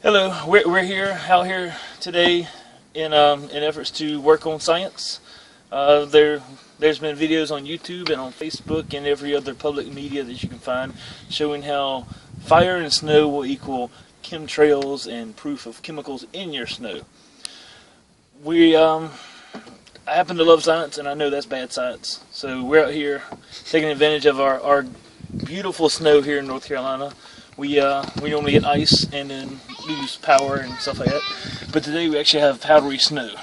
Hello, we're here out here today in efforts to work on science. There's been videos on YouTube and on Facebook and every other public media that you can find showing how fire and snow will equal chemtrails and proof of chemicals in your snow. I happen to love science, and I know that's bad science. So we're out here taking advantage of our beautiful snow here in North Carolina. We normally get ice and then lose power and stuff like that, but today we actually have powdery snow.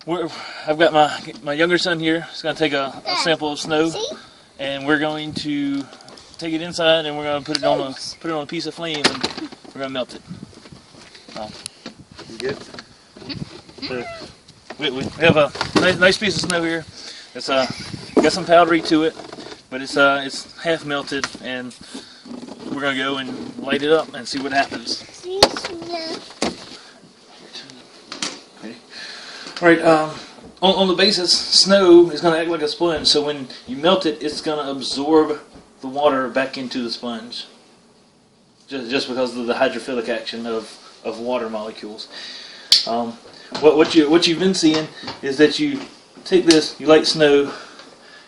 I've got my younger son here. He's going to take a sample of snow, and we're going to take it inside, and we're going to put it on a piece of flame, and we're going to melt it. You good? So we have a nice piece of snow here. It's got some powdery to it, but it's half melted, and we're gonna go and light it up and see what happens. Okay. All right. On the basis, snow is gonna act like a sponge. So when you melt it, it's gonna absorb the water back into the sponge, just because of the hydrophilic action of water molecules. What you've been seeing is that you take this, you light snow,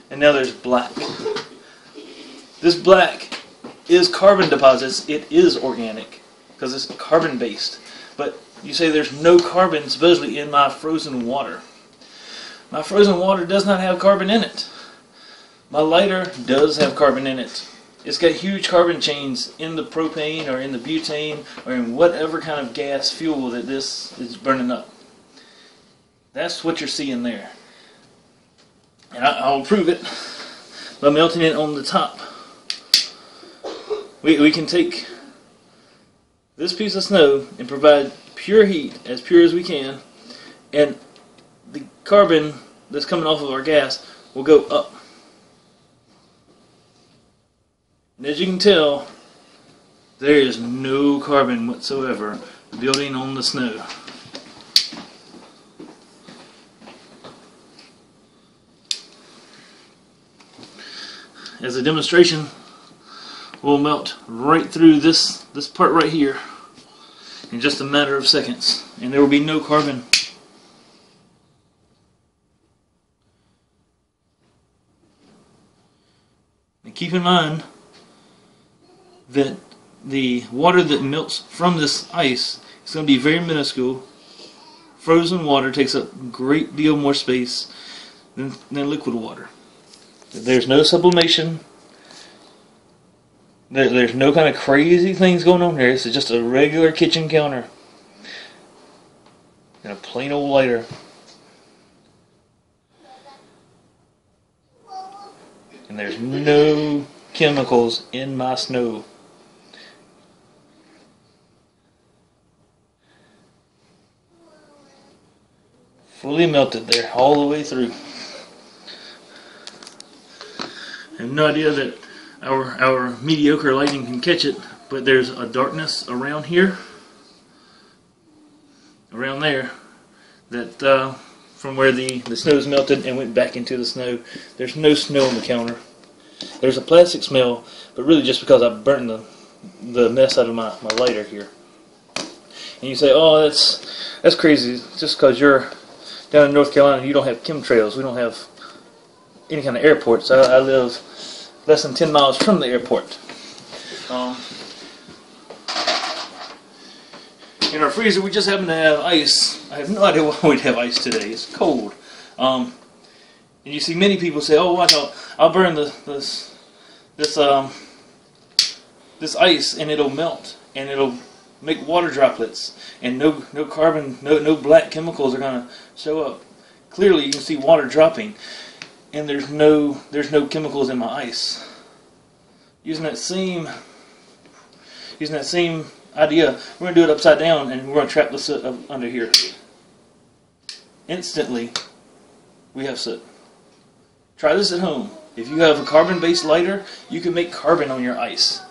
and now there's black. This black is carbon deposits. It is organic because it's carbon based. But you say there's no carbon supposedly in my frozen water. My frozen water does not have carbon in it. My lighter does have carbon in it. It's got huge carbon chains in the propane or in the butane or in whatever kind of gas fuel that this is burning up. That's what you're seeing there. And I'll prove it by melting it on the top. We can take this piece of snow and provide pure heat, as pure as we can, and the carbon that's coming off of our gas will go up. And as you can tell, there is no carbon whatsoever building on the snow. As a demonstration, we'll melt right through this part right here in just a matter of seconds, and there will be no carbon. And keep in mind that the water that melts from this ice is going to be very minuscule. Frozen water takes up a great deal more space than liquid water. There's no sublimation. There's no kind of crazy things going on here. It's just a regular kitchen counter and a plain old lighter. And there's no chemicals in my snow. Fully melted there all the way through. I have no idea that our mediocre lighting can catch it, but there's a darkness around here, around there, that from where the snow's melted and went back into the snow. There's no snow on the counter. There's a plastic smell, but really just because I burnt the mess out of my lighter here. And you say, oh, that's crazy. Just because you're down in North Carolina, you don't have chemtrails. We don't have any kind of airports. I live less than 10 miles from the airport. In our freezer, we just happen to have ice. I have no idea why we'd have ice today. It's cold. And you see many people say, "Oh, watch out! I'll burn this ice, and it'll melt, and it'll make water droplets, and no carbon, no black chemicals are gonna show up." Clearly, you can see water dropping, and there's no chemicals in my ice. Using that same idea, we're going to do it upside down, and we're going to trap the soot under here. Instantly, we have soot. Try this at home. If you have a carbon-based lighter, you can make carbon on your ice.